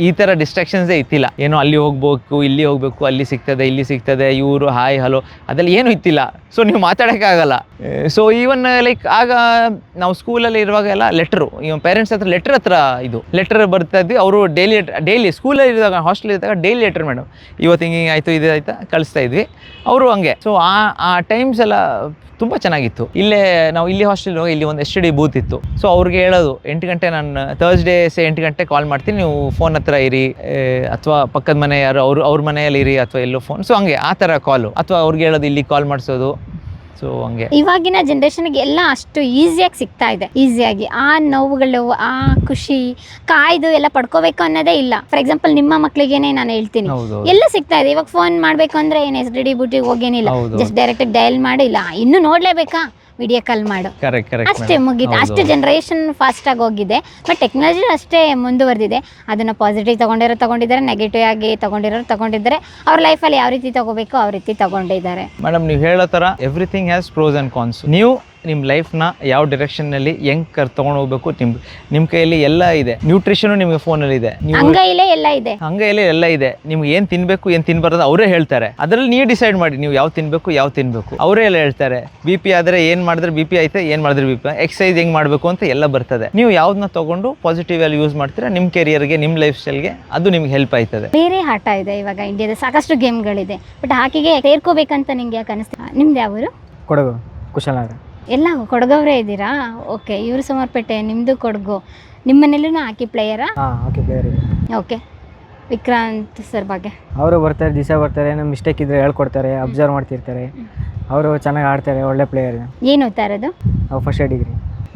ಈ ಥರ ಡಿಸ್ಟ್ರಾಕ್ಷನ್ಸೇ ಇತ್ತಿಲ್ಲ. ಏನೋ ಅಲ್ಲಿ ಹೋಗ್ಬೇಕು, ಇಲ್ಲಿ ಹೋಗಬೇಕು, ಅಲ್ಲಿ ಸಿಗ್ತದೆ, ಇಲ್ಲಿ ಸಿಗ್ತದೆ, ಇವರು ಹಾಯ್ ಹಲೋ ಅದೆಲ್ಲ ಏನೂ ಇತ್ತಿಲ್ಲ. ಸೊ ನೀವು ಮಾತಾಡೋಕ್ಕಾಗಲ್ಲ. ಸೊ ಈವನ್ ಲೈಕ್ ಆಗ ನಾವು ಸ್ಕೂಲಲ್ಲಿ ಇರುವಾಗೆಲ್ಲ ಲೆಟ್ರು, ಇವನ್ ಪೇರೆಂಟ್ಸ್ ಹತ್ರ ಲೆಟರ್ ಬರ್ತಾ ಇದ್ವಿ. ಅವರು ಡೈಲಿ ಸ್ಕೂಲಲ್ಲಿ ಇದ್ದಾಗ, ಹಾಸ್ಟೆಲ್ ಇದ್ದಾಗ ಡೈಲಿ ಲೆಟರ್ ಮೇಡಮ್, ಇವತ್ತು ಹಿಂಗೆ ಆಯಿತು, ಇದು ಆಯ್ತಾ ಕಳಿಸ್ತಾ ಇದ್ವಿ. ಅವರು ಹಂಗೆ. ಸೊ ಆ ಟೈಮ್ಸ್ ಎಲ್ಲ ತುಂಬ ಚೆನ್ನಾಗಿತ್ತು. ಇಲ್ಲೇ ನಾವು ಇಲ್ಲಿ ಹಾಸ್ಟೆಲ್ ಇಲ್ಲಿ ಒಂದು STD ಬೂತ್ ಇತ್ತು. ಸೊ ಅವ್ರಿಗೆ ಹೇಳೋದು 8 ಗಂಟೆ ನಾನು ಥರ್ಸ್ಡೇ 8 ಗಂಟೆ ಕಾಲ್ ಮಾಡ್ತೀನಿ, ನೀವು ಫೋನ್ ಹತ್ರ ಇರಿ, ಅಥವಾ ಪಕ್ಕದ ಮನೆ ಯಾರು ಅವ್ರ ಮನೆಯಲ್ಲಿ ಇರಿ, ಅಥವಾ ಎಲ್ಲೋ ಫೋನ್. ಸೊ ಹಂಗೆ ಆ ಥರ ಕಾಲು, ಅಥವಾ ಅವ್ರಿಗೆ ಹೇಳೋದು ಇಲ್ಲಿ ಕಾಲ್ ಮಾಡಿಸೋದು. ಸೊ ಹಂಗೆ ಇವಾಗಿನ ಜನ್ರೇಷನ್ಗೆ ಎಲ್ಲ ಅಷ್ಟು ಈಸಿಯಾಗಿ ಸಿಗ್ತಾ ಇದೆ. ಈಸಿಯಾಗಿ ಆ ನೋವುಗಳು, ಆ ಖುಷಿ ಕಾಯ್ದು ಎಲ್ಲ ಪಡ್ಕೋಬೇಕು ಅನ್ನೋದೇ ಇಲ್ಲ. ಫಾರ್ ಎಕ್ಸಾಂಪಲ್ ನಿಮ್ಮ ಮಕ್ಳಿಗೇನೆ ನಾನು ಹೇಳ್ತೀನಿ, ಹೌದು ಎಲ್ಲ ಸಿಗ್ತಾ ಇದೆ. ಇವಾಗ ಫೋನ್ ಮಾಡ್ಬೇಕು ಅಂದ್ರೆ ಏನು STD ಬೂಟಿಗೆ ಹೋಗೇನಿಲ್ಲ, ಹೌದು. ಜಸ್ಟ್ ಡೈರೆಕ್ಟ್ ಡಯಲ್ ಮಾಡಿ, ಇಲ್ಲ ಇನ್ನು ನೋಡ್ಲೇಬೇಕಾ ವಿಡಿಯೋ ಕಾಲ್ ಮಾಡು, ಕರೆಕ್ಟ್ ಅಷ್ಟೇ ಮುಗೀತು. ಅಷ್ಟು ಜನರೇಷನ್ ಫಾಸ್ಟ್ ಆಗಿ ಹೋಗಿದೆ. ಬಟ್ ಟೆಕ್ನಾಲಜಿ ಅಷ್ಟೇ ಮುಂದುವರೆದಿದೆ. ಅದನ್ನ ಪಾಸಿಟಿವ್ ತಗೊಂಡಿದ್ದಾರೆ, ನೆಗೆಟಿವ್ ಆಗಿ ತಗೊಂಡಿದ್ದಾರೆ. ಅವ್ರ ಲೈಫಲ್ಲಿ ಯಾವ ರೀತಿ ತಗೋಬೇಕು ಆ ರೀತಿ ತಗೊಂಡಿದ್ದಾರೆ. ಮೇಡಮ್ ನೀವು ಹೇಳೋ ಥರ everything has pros and cons. ನೀವು ನಿಮ್ಮ ಲೈಫ್ನ ಯಾವ ಡೈರೆಕ್ಷನ್ನಲ್ಲಿ ಹೆಂಗೆ ತೊಗೊಂಡು ಹೋಗ್ಬೇಕು, ನಿಮ್ಮ ಕೈಯಲ್ಲಿ ಎಲ್ಲ ಇದೆ. ನ್ಯೂಟ್ರಿಷನು ನಿಮಗೆ ಫೋನಲ್ಲಿ ಇದೆ, ನೀವು ಅಂಗೈಲೇ ಎಲ್ಲ ಇದೆ. ಹಂಗೈಲೇ ಎಲ್ಲ ಇದೆ. ನಿಮ್ಗೆ ಏನು ತಿನ್ನಬೇಕು ಏನು ತಿನ್ಬಾರ್ದು ಅವರೇ ಹೇಳ್ತಾರೆ. ಅದರಲ್ಲಿ ನೀವು ಡಿಸೈಡ್ ಮಾಡಿ ನೀವು ಯಾವ ತಿನ್ನಬೇಕು ಅವರೇ ಎಲ್ಲ ಹೇಳ್ತಾರೆ. BP ಆದರೆ ಏನು ಮಾಡಿದ್ರೆ BP ಐತೆ, ಏನು ಮಾಡಿದ್ರೆ BP, ಎಕ್ಸಸೈಸ್ ಹೆಂಗೆ ಮಾಡಬೇಕು ಅಂತ ಎಲ್ಲ ಬರ್ತದೆ. ನೀವು ಯಾವ್ದನ್ನ ತೊಗೊಂಡು ಪಾಸಿಟಿವ್ ಅಲ್ಲಿ ಯೂಸ್ ಮಾಡ್ತೀರಾ, ನಿಮ್ಮ ಕೆರಿಯರ್ಗೆ, ನಿಮ್ಮ ಲೈಫ್ ಸ್ಟೈಲ್ಗೆ ಅದು ನಿಮ್ಗೆ ಹೆಲ್ಪ್ ಆಯ್ತದೆ. ಬೇರೆ ಆಟ ಇದೆ ಇವಾಗ ಇಂಡಿಯಾದ, ಸಾಕಷ್ಟು ಗೇಮ್ಗಳಿದೆ. ಬಟ್ ಹಾಕಿಗೆ ಸೇರ್ಕೋಬೇಕಂತ ನಿಂಗೆ ಯಾಕೆ ಅನಿಸ್ತಾ? ನಿಮ್ದು ಯಾವರು? ಕೊಡಗು, ಕುಶಾಲನಗರ. ಎಲ್ಲ ಕೊಡಗವರೇ ಇದ್ದೀರಾ? ಓಕೆ. ಇವರು ಸಮರ್ಪೇಟೆ, ನಿಮ್ಮದು ಕೊಡಗು. ನಿಮ್ಮ ಮನೇಲೂ ಹಾಕಿ ಪ್ಲೇಯರಾ? ಹಾಂ, ಓಕೆ, ಪ್ಲೇಯರ್ ಇದೆ. ಓಕೆ. ವಿಕ್ರಾಂತ್ ಸರ್ ಬಗ್ಗೆ ಅವರು ಬರ್ತಾರೆ, ದಿವಸ ಬರ್ತಾರೆ, ನಮ್ಮ ಮಿಸ್ಟೇಕ್ ಇದ್ದರೆ ಹೇಳ್ಕೊಡ್ತಾರೆ, ಅಬ್ಸರ್ವ್ ಮಾಡ್ತಿರ್ತಾರೆ. ಅವರು ಚೆನ್ನಾಗಿ ಆಡ್ತಾರೆ, ಒಳ್ಳೆ ಪ್ಲೇಯರ್. ಏನು ಓದ್ತಾ ಇರೋದು? ನಾವು ಫಸ್ಟ್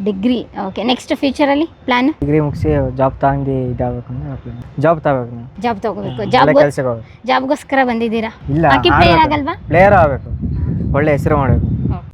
ಡಿಗ್ರಿ. ಓಕೆ. ನೆಕ್ಸ್ಟ್ ಫ್ಯೂಚರಲ್ಲಿ ಪ್ಲಾನ್? ಡಿಗ್ರಿ ಮುಗಿಸಿ ಜಾಬ್ ತಗೊಂಡು ಇದಾಗಬೇಕು ಅಂದ್ರೆ ಜಾಬ್ ತಗೋಬೇಕು. ಜಾಬ್ ತಗೋಬೇಕು. ಕೆಲಸಕ್ಕೆ ಹೋಗ್ಬೇಕು. ಜಾಬ್ಗೋಸ್ಕರ ಬಂದಿದ್ದೀರಾ? ಇಲ್ಲ, ಹಾಕಿ ಪ್ಲೇಯರ್ ಆಗಲ್ವಾ? ಪ್ಲೇಯರ್ ಆಗಬೇಕು, ಒಳ್ಳೆ ಹೆಸರು ಮಾಡಬೇಕು.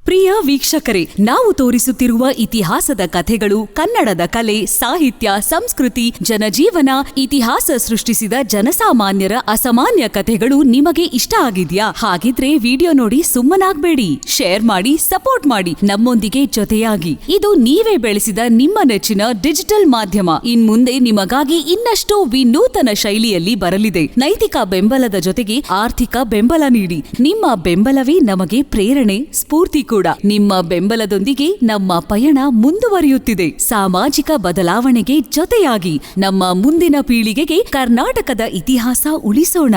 ಪ್ರಿಯ ವೀಕ್ಷಕರೇ, ನಾವು ತೋರಿಸುತ್ತಿರುವ ಇತಿಹಾಸದ ಕಥೆಗಳು ಕನ್ನಡದ ಕಲೆ, ಸಾಹಿತ್ಯ, ಸಂಸ್ಕೃತಿ, ಜನಜೀವನ, ಇತಿಹಾಸ ಸೃಷ್ಟಿಸಿದ ಜನಸಾಮಾನ್ಯರ ಅಸಾಮಾನ್ಯ ಕಥೆಗಳು ನಿಮಗೆ ಇಷ್ಟ ಆಗಿದ್ಯಾ? ಹಾಗಿದ್ರೆ ವಿಡಿಯೋ ನೋಡಿ ಸುಮ್ಮನಾಗ್ಬೇಡಿ, ಶೇರ್ ಮಾಡಿ, ಸಪೋರ್ಟ್ ಮಾಡಿ, ನಮ್ಮೊಂದಿಗೆ ಜೊತೆಯಾಗಿ. ಇದು ನೀವೇ ಬೆಳೆಸಿದ ನಿಮ್ಮ ನೆಚ್ಚಿನ ಡಿಜಿಟಲ್ ಮಾಧ್ಯಮ. ಇನ್ಮುಂದೆ ನಿಮಗಾಗಿ ಇನ್ನಷ್ಟು ವಿನೂತನ ಶೈಲಿಯಲ್ಲಿ ಬರಲಿದೆ. ನೈತಿಕ ಬೆಂಬಲದ ಜೊತೆಗೆ ಆರ್ಥಿಕ ಬೆಂಬಲ ನೀಡಿ. ನಿಮ್ಮ ಬೆಂಬಲವೇ ನಮಗೆ ಪ್ರೇರಣೆ, ಸ್ಫೂರ್ತಿ ಕೂಡ. ನಿಮ್ಮ ಬೆಂಬಲದೊಂದಿಗೆ ನಮ್ಮ ಪಯಣ ಮುಂದುವರಿಯುತ್ತಿದೆ. ಸಾಮಾಜಿಕ ಬದಲಾವಣೆಗೆ ಜೊತೆಯಾಗಿ ನಮ್ಮ ಮುಂದಿನ ಪೀಳಿಗೆಗೆ ಕರ್ನಾಟಕದ ಇತಿಹಾಸ ಉಳಿಸೋಣ.